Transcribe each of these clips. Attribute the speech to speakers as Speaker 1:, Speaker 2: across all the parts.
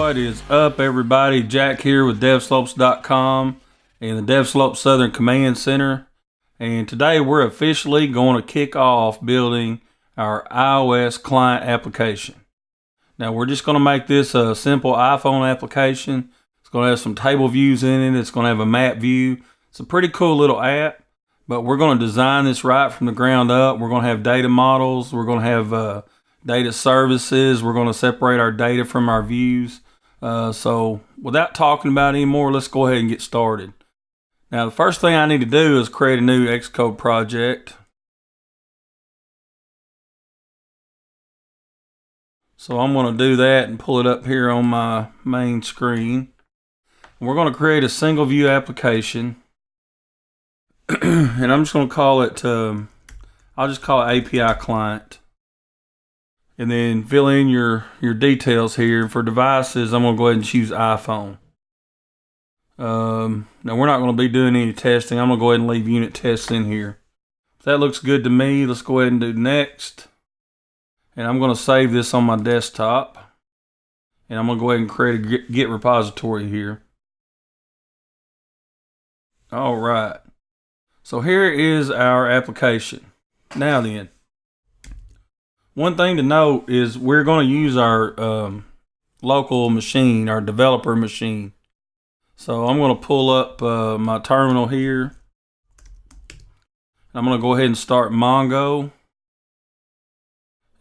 Speaker 1: What is up, everybody? Jack here with DevSlopes.com and the DevSlopes Southern Command Center. And today we're officially going to kick off building our iOS client application. Now we're just going to make this a simple iPhone application. It's going to have some table views in it. It's going to have a map view. It's a pretty cool little app, but we're going to design this right from the ground up. We're going to have data models. We're going to have data services. We're going to separate our data from our views. So without talking about it anymore, let's go ahead and get started. Now, the first thing I need to do is create a new Xcode project. So I'm going to do that and pull it up here on my main screen. We're going to create a single view application. And I'm just going to call it, I'll just call it API client. And then fill in your details here. For devices, I'm going to go ahead and choose iPhone. Now, we're not going to be doing any testing. I'm going to go ahead and leave unit tests in here. If that looks good to me, let's go ahead and do next. And I'm going to save this on my desktop. And I'm going to go ahead and create a Git repository here. All right. So here is our application. Now then, one thing to note is we're going to use our local machine, our developer machine. So I'm going to pull up my terminal here. I'm going to go ahead and start Mongo.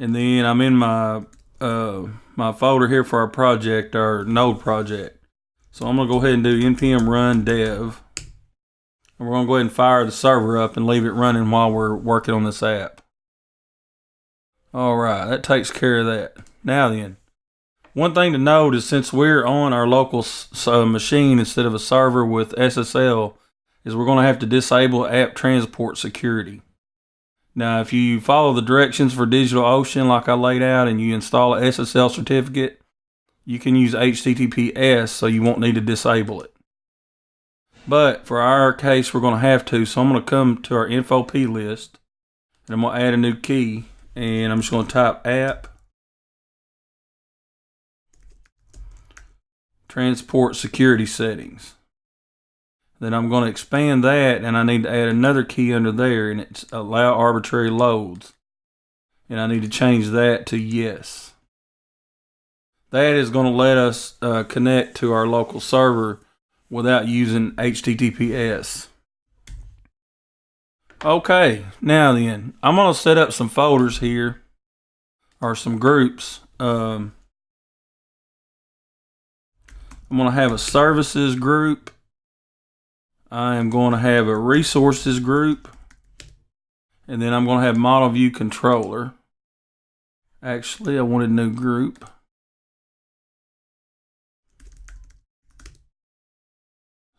Speaker 1: And then I'm in my my folder here for our project, our node project. So I'm going to go ahead and do npm run dev. And we're going to go ahead and fire the server up and leave it running while we're working on this app. All right, that takes care of that. Now then, one thing to note is since we're on our local machine instead of a server with SSL, is we're going to have to disable app transport security. Now, if you follow the directions for DigitalOcean like I laid out and you install an SSL certificate, you can use HTTPS, so you won't need to disable it. But for our case, we're going to have to, so I'm going to come to our info P list, and I'm going to add a new key. And I'm just going to type app transport security settings. Then I'm going to expand that, and I need to add another key under there, and it's allow arbitrary loads. And I need to change that to yes. That is going to let us connect to our local server without using HTTPS. Okay, now then, I'm going to set up some folders here, or some groups. I'm going to have a services group. I am going to have a resources group. And then I'm going to have model view controller. Actually, I wanted a new group.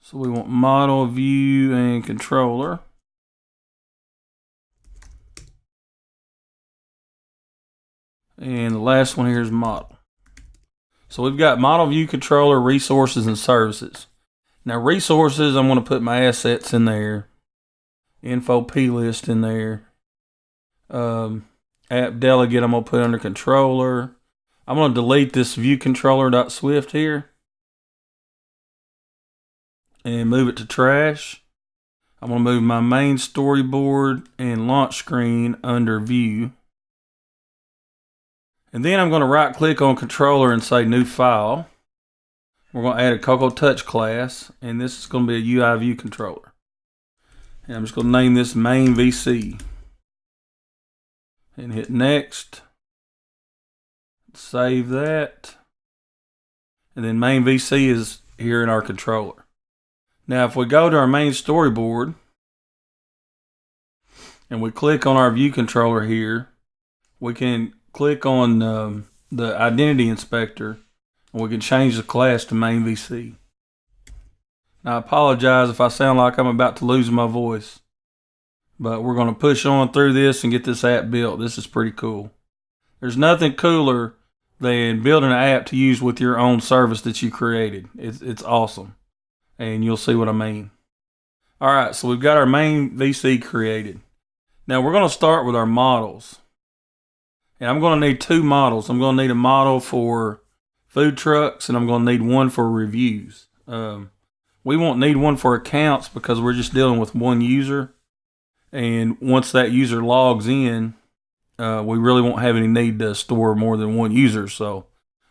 Speaker 1: So we want model view and controller. And the last one here is model. So we've got model view controller, resources, and services. Now resources, I'm going to put my assets in there. Info P list in there. App delegate, I'm going to put under controller. I'm going to delete this view controller.swift here. And move it to trash. I'm going to move my main storyboard and launch screen under view. And then I'm going to right click on controller and say new file. We're going to add a Cocoa Touch class, and this is going to be a UI view controller. And I'm just going to name this main VC. And hit next. Save that. And then main VC is here in our controller. Now if we go to our main storyboard and we click on our view controller here, we can click on the identity inspector, and we can change the class to main VC. Now I apologize if I sound like I'm about to lose my voice, but we're going to push on through this and get this app built. This is pretty cool. There's nothing cooler than building an app to use with your own service that you created. It's awesome, and you'll see what I mean. All right, so we've got our main VC created. Now we're going to start with our models. And I'm going to need two models. I'm going to need a model for food trucks, and I'm going to need one for reviews. We won't need one for accounts because we're just dealing with one user. And once that user logs in, we really won't have any need to store more than one user. So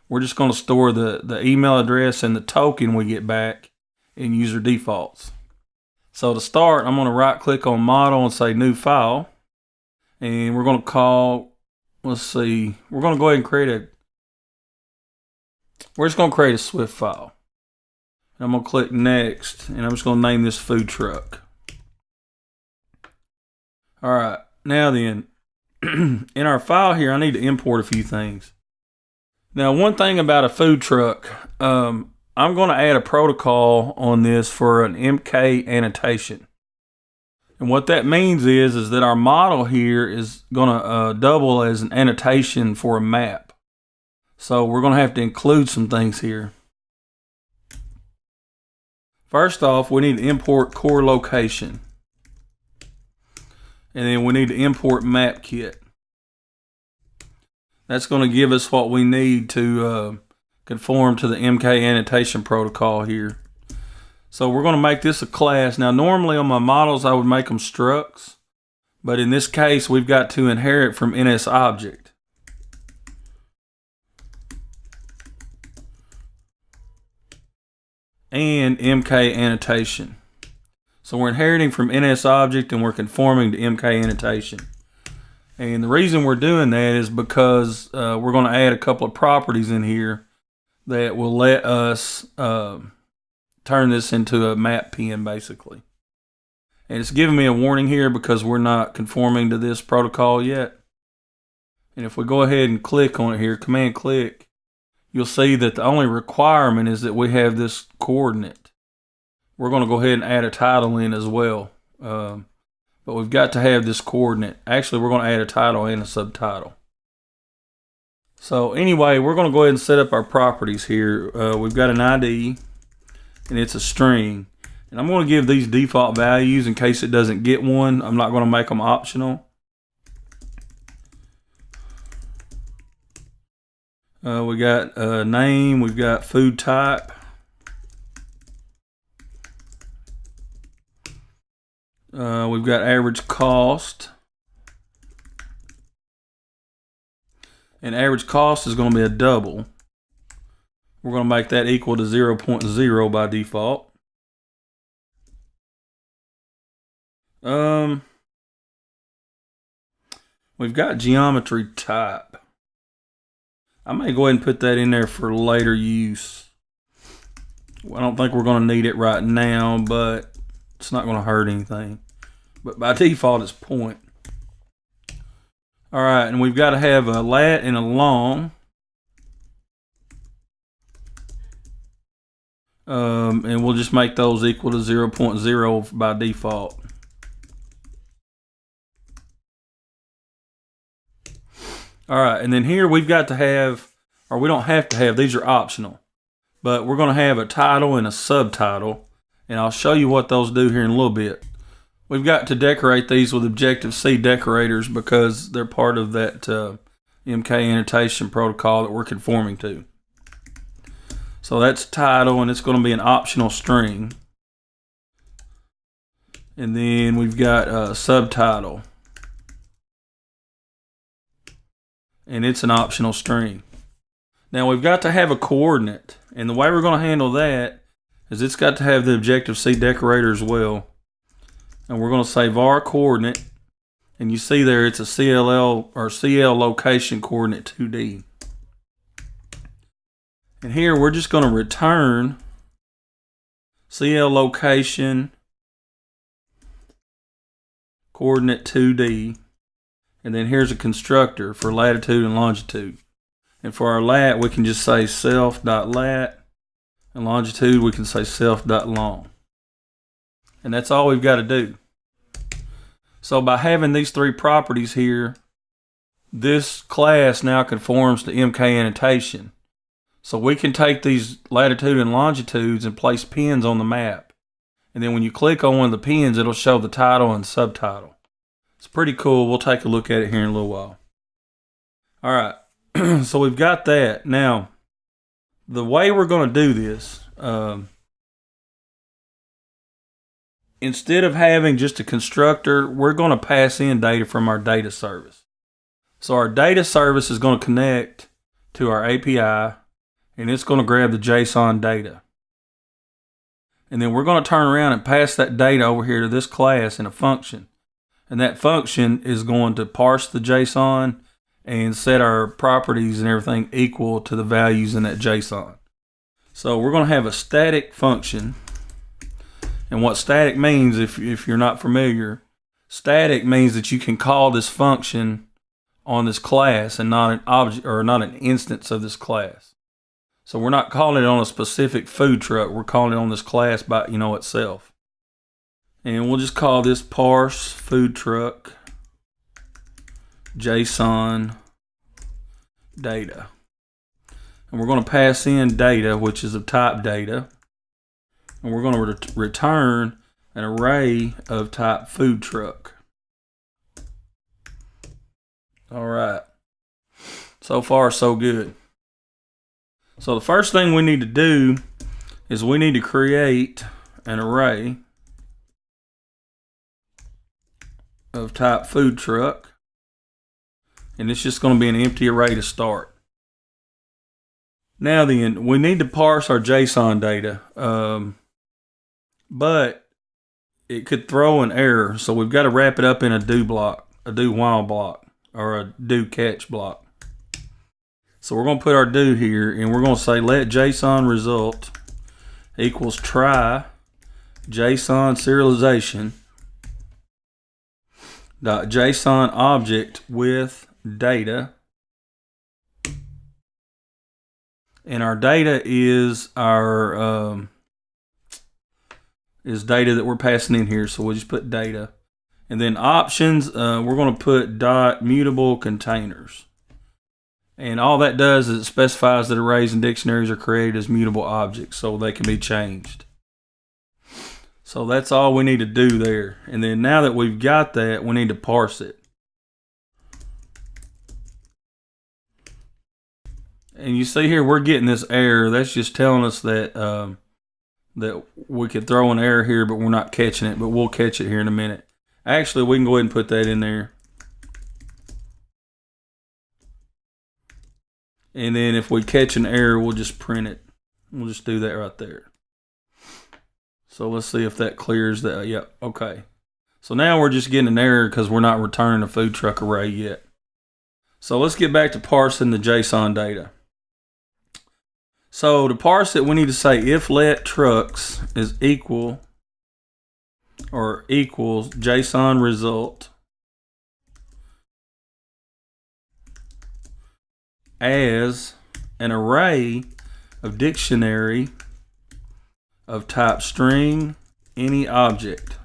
Speaker 1: we're just going to store the email address and the token we get back in user defaults. So to start, I'm going to right click on model and say new file. And we're going to call, let's see, we're going to go ahead and we're just going to create a Swift file. And I'm going to click next, and I'm just going to name this food truck. All right, now then, in our file here, I need to import a few things. Now, one thing about a food truck, I'm going to add a protocol on this for an MK annotation. And what that means is that our model here is going to double as an annotation for a map. So we're going to have to include some things here. First off, we need to import core location. And then we need to import map kit. That's going to give us what we need to conform to the MK annotation protocol here. So we're going to make this a class. Now normally on my models I would make them structs, but in this case we've got to inherit from NSObject. And MK annotation. So we're inheriting from NSObject and we're conforming to MK annotation. And the reason we're doing that is because we're going to add a couple of properties in here that will let us turn this into a map pin basically. And it's giving me a warning here because we're not conforming to this protocol yet. And if we go ahead and click on it here, command click, you'll see that the only requirement is that we have this coordinate. We're going to go ahead and add a title in as well. But we've got to have this coordinate. Actually, we're going to add a title and a subtitle. So anyway, we're going to go ahead and set up our properties here. We've got an ID, and it's a string. And I'm going to give these default values in case it doesn't get one. I'm not going to make them optional. We got a name, we've got food type. We've got average cost. And average cost is going to be a double. We're going to make that equal to 0.0 by default. We've got geometry type. I may go ahead and put that in there for later use. I don't think we're going to need it right now, but it's not going to hurt anything. But by default, it's point. All right, and we've got to have a lat and a long. And we'll just make those equal to 0.0 by default. All right, and then here we've got to have, or we don't have to have, these are optional. But we're going to have a title and a subtitle, and I'll show you what those do here in a little bit. We've got to decorate these with Objective-C decorators because they're part of that MK annotation protocol that we're conforming to. So that's title, and it's going to be an optional string. And then we've got a subtitle. And it's an optional string. Now we've got to have a coordinate. And the way we're going to handle that is it's got to have the Objective-C decorator as well. And we're going to say var coordinate. And you see there it's a CLL or CL location coordinate 2D. And here we're just going to return CL location coordinate 2D. And then here's a constructor for latitude and longitude. And for our lat, we can just say self.lat. And longitude, we can say self.long. And that's all we've got to do. So by having these three properties here, this class now conforms to MK annotation. So we can take these latitude and longitudes and place pins on the map. And then when you click on one of the pins, it'll show the title and subtitle. It's pretty cool. We'll take a look at it here in a little while. All right. So we've got that. Now, the way we're going to do this, instead of having just a constructor, we're going to pass in data from our data service. So our data service is going to connect to our API, and it's going to grab the JSON data. And then we're going to turn around and pass that data over here to this class in a function. And that function is going to parse the JSON and set our properties and everything equal to the values in that JSON. So we're going to have a static function. And what static means, if you're not familiar, static means that you can call this function on this class and not an object or not an instance of this class. So we're not calling it on a specific food truck. We're calling it on this class by itself. And we'll just call this parse food truck JSON data. And we're going to pass in data, which is of type data. And we're going to return an array of type food truck. All right. So far, so good. So the first thing we need to do is we need to create an array of type food truck. And it's just going to be an empty array to start. Now then, we need to parse our JSON data. But it could throw an error. So we've got to wrap it up in a do block, a do while block, or a do catch block. So we're going to put our do here, and we're going to say let JSON result equals try JSON serialization dot JSON object with data. And our data is our data that we're passing in here. So we'll just put data. And then options, we're going to put dot mutable containers. And all that does is it specifies that arrays and dictionaries are created as mutable objects so they can be changed. So that's all we need to do there. And then now that we've got that, we need to parse it. And you see here, we're getting this error. That's just telling us that that we could throw an error here, but we're not catching it. But we'll catch it here in a minute. Actually, we can go ahead and put that in there. And then if we catch an error, we'll just print it. We'll just do that right there. So let's see if that clears that. Yep, okay. So now we're just getting an error because we're not returning a food truck array yet. So let's get back to parsing the JSON data. So to parse it, we need to say if let trucks is equal or equals JSON result as an array of dictionary of type string any object.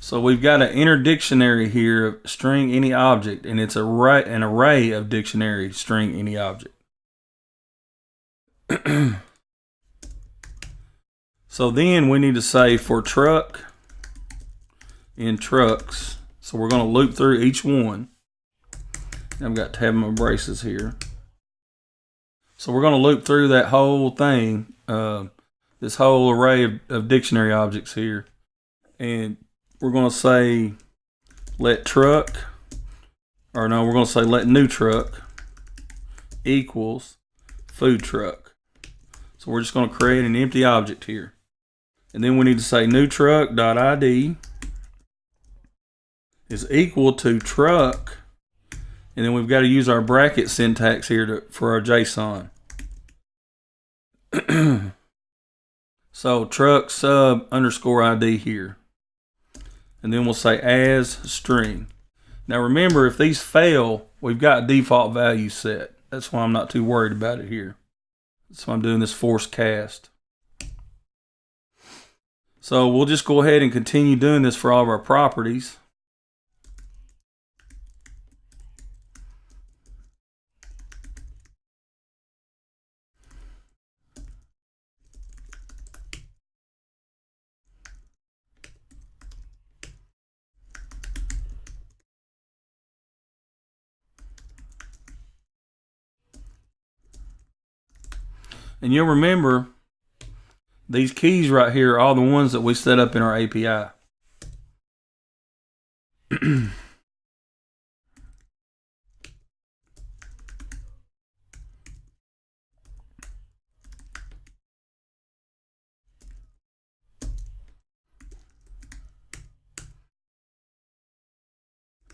Speaker 1: So we've got an inner dictionary here of string any object, and it's an array of dictionary string any object. So then we need to say for truck in trucks. So we're going to loop through each one. I've got to have my braces here. So we're going to loop through that whole thing, this whole array of dictionary objects here. And we're going to say let truck, or no, we're going to say let new truck equals food truck. So we're just going to create an empty object here. And then we need to say new truck.id is equal to truck. And then we've got to use our bracket syntax here for our JSON. So truck sub underscore ID here. And then we'll say as string. Now remember, if these fail, we've got default values set. That's why I'm not too worried about it here. That's why I'm doing this force cast. So we'll just go ahead and continue doing this for all of our properties. And you'll remember these keys right here are all the ones that we set up in our API.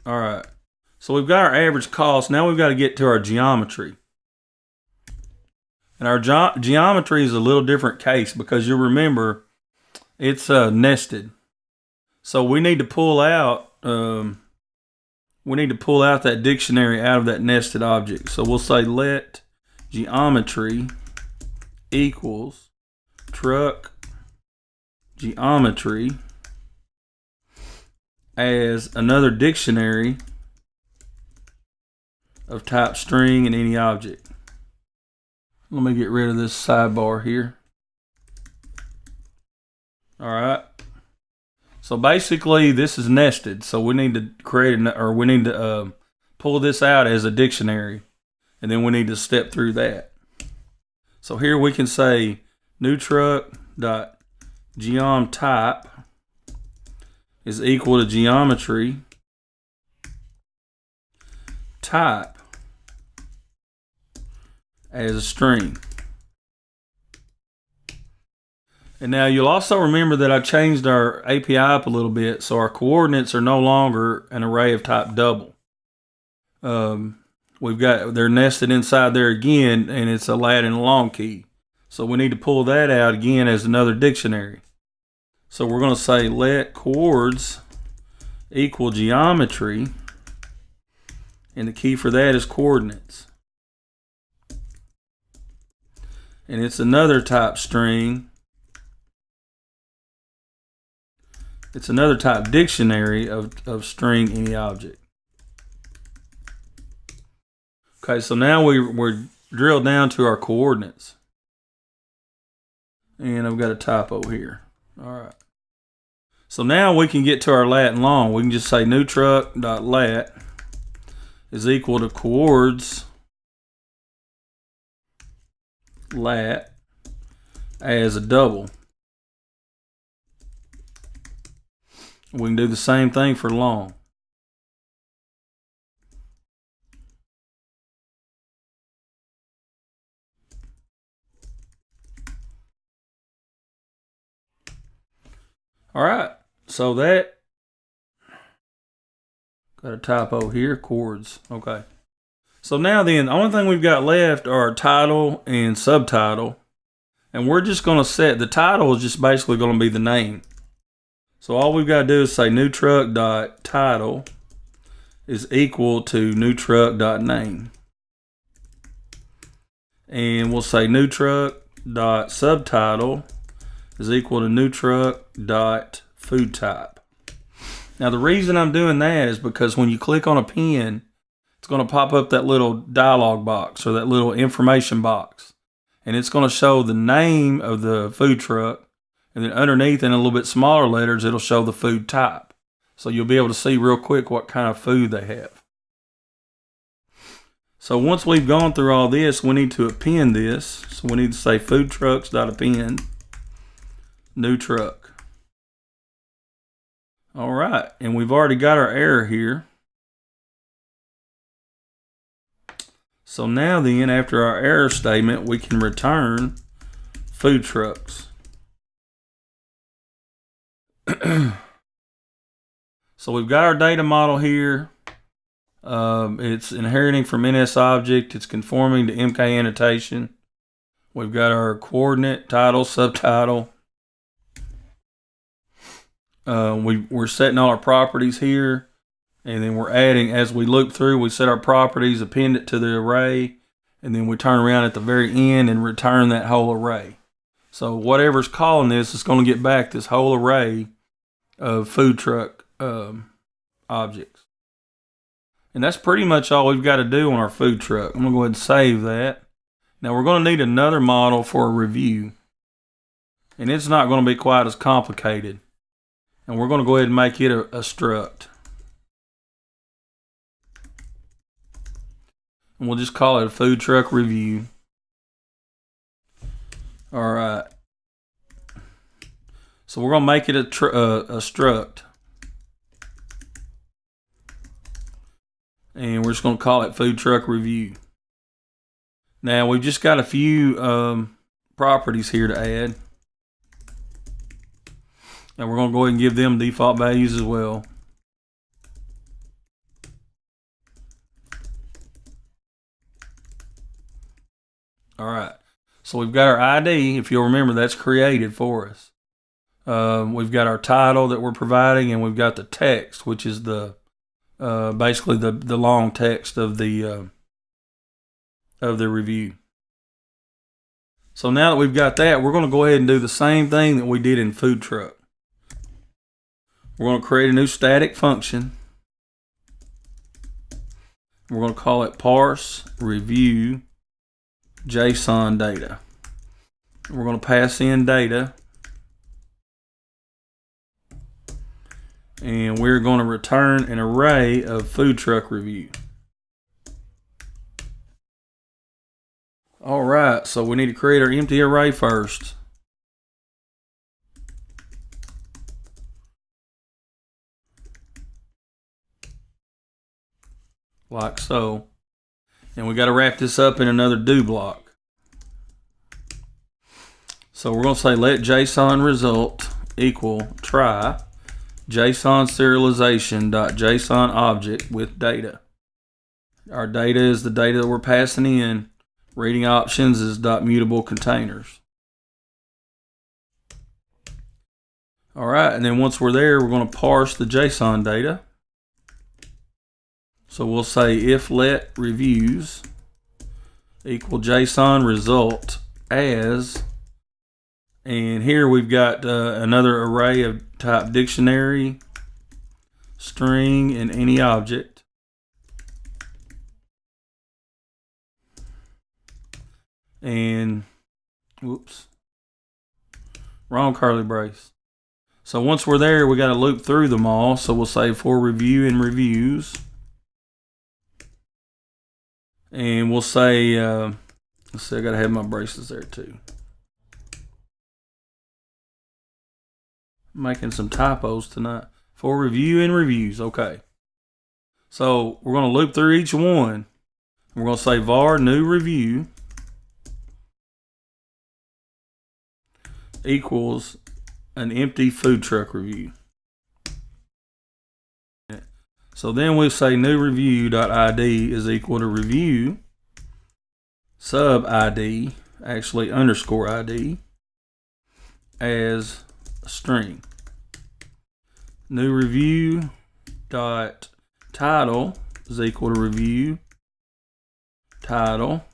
Speaker 1: All right. So we've got our average cost. Now we've got to get to our geometry. And our geometry is a little different case because you'll remember it's nested. So we need to pull out that dictionary out of that nested object. So we'll say let geometry equals truck geometry as another dictionary of type string in any object. Let me get rid of this sidebar here. All right. So basically, this is nested. So we need to pull this out as a dictionary, and then we need to step through that. So here we can say new truck dot geom type is equal to geometry type as a string. And now you'll also remember that I changed our API up a little bit, so our coordinates are no longer an array of type double. They're nested inside there again, and it's a lat and a long key. So we need to pull that out again as another dictionary. So we're going to say let coords equal geometry, and the key for that is coordinates. And it's another type string. It's another type dictionary of string any object. Okay, so now we're drilled down to our coordinates. And I've got a typo here. All right. So now we can get to our lat and long. We can just say new truck.lat is equal to coords lat as a double. We can do the same thing for long. All right, so that got a typo here, chords. Okay. So now then, the only thing we've got left are title and subtitle. And we're just going to set, the title is just basically going to be the name. So all we've got to do is say new truck.title is equal to new truck.name. And we'll say new truck.subtitle is equal to new truck.food type. Now the reason I'm doing that is because when you click on a pen, it's going to pop up that little dialog box or that little information box. And it's going to show the name of the food truck. And then underneath in a little bit smaller letters, it'll show the food type. So you'll be able to see real quick what kind of food they have. So once we've gone through all this, we need to append this. So we need to say food trucks.append new truck. All right. And we've already got our error here. So now then, after our error statement, we can return food trucks. So we've got our data model here. It's inheriting from NS object. It's conforming to MK annotation. We've got our coordinate, title, subtitle. We're setting all our properties here. And then we're adding, as we loop through, we set our properties, append it to the array, and then we turn around at the very end and return that whole array. So whatever's calling this is going to get back this whole array of food truck objects. And that's pretty much all we've got to do on our food truck. I'm going to go ahead and save that. Now we're going to need another model for a review. And it's not going to be quite as complicated. And we're going to go ahead and make it a struct. And we'll just call it a food truck review. All right. So we're going to make it a struct. And we're just going to call it food truck review. Now we've just got a few properties here to add. And we're going to go ahead and give them default values as well. All right. So we've got our ID. If you'll remember, that's created for us. We've got our title that we're providing, and we've got the text, which is the basically the long text of the review. So now that we've got that, we're going to go ahead and do the same thing that we did in food truck. We're going to create a new static function. We're going to call it parse review JSON data. We're going to pass in data. And we're going to return an array of food truck review. All right, so we need to create our empty array first. Like so. And we got to wrap this up in another do block. So we're going to say let JSON result equal try JSON serialization.json object with data. Our data is the data that we're passing in. Reading options is .mutable containers. All right, and then once we're there, we're going to parse the JSON data. So we'll say if let reviews equal JSON result as, and here we've got another array of type dictionary, string, and any object. And, whoops, wrong curly brace. So once we're there, we got to loop through them all. So we'll say for review and reviews. And we'll say, let's see, I got to have my braces there too. Making some typos tonight. For review and reviews, okay. So we're going to loop through each one. We're going to say var new review equals an empty food truck review. So then we'll say new review.id is equal to review sub ID, actually underscore ID, as a string. New review dot title is equal to review title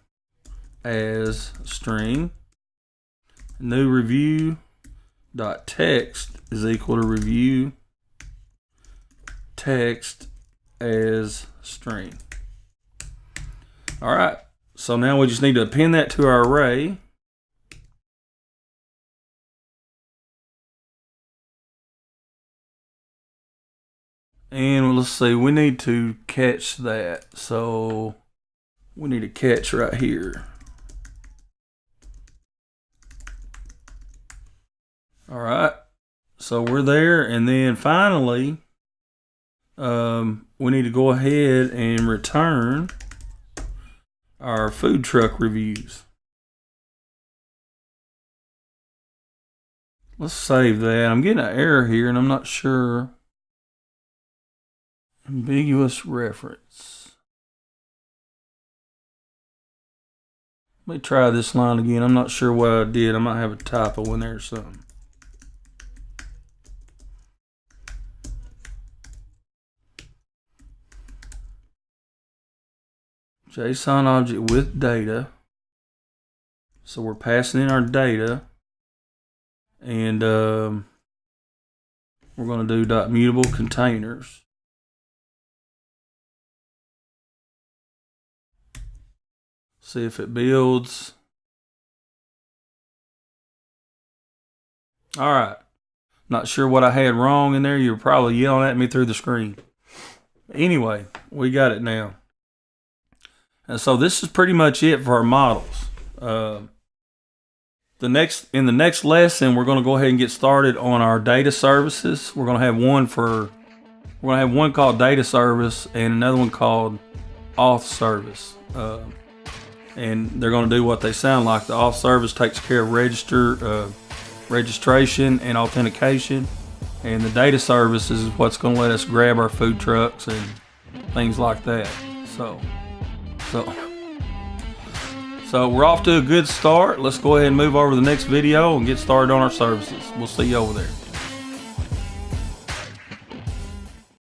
Speaker 1: as string. New review dot text is equal to review text as string. All right, so now we just need to append that to our array. And let's see, we need to catch that. So we need a catch right here. All right, so we're there, and then finally, we need to go ahead and return our food truck reviews. Let's save that. I'm getting an error here, and I'm not sure. Ambiguous reference. Let me try this line again. I'm not sure what I did. I might have a typo in there or something. JSON object with data. So we're passing in our data. And we're going to do .mutable containers. See if it builds. All right. Not sure what I had wrong in there. You were probably yelling at me through the screen. Anyway, we got it now. And so this is pretty much it for our models. In the next lesson, we're going to go ahead and get started on our data services. We're going to have one called data service and another one called auth service. And they're going to do what they sound like. The auth service takes care of registration and authentication, and the data service is what's going to let us grab our food trucks and things like that. So we're off to a good start. Let's go ahead and move over to the next video and get started on our services. We'll see you over there.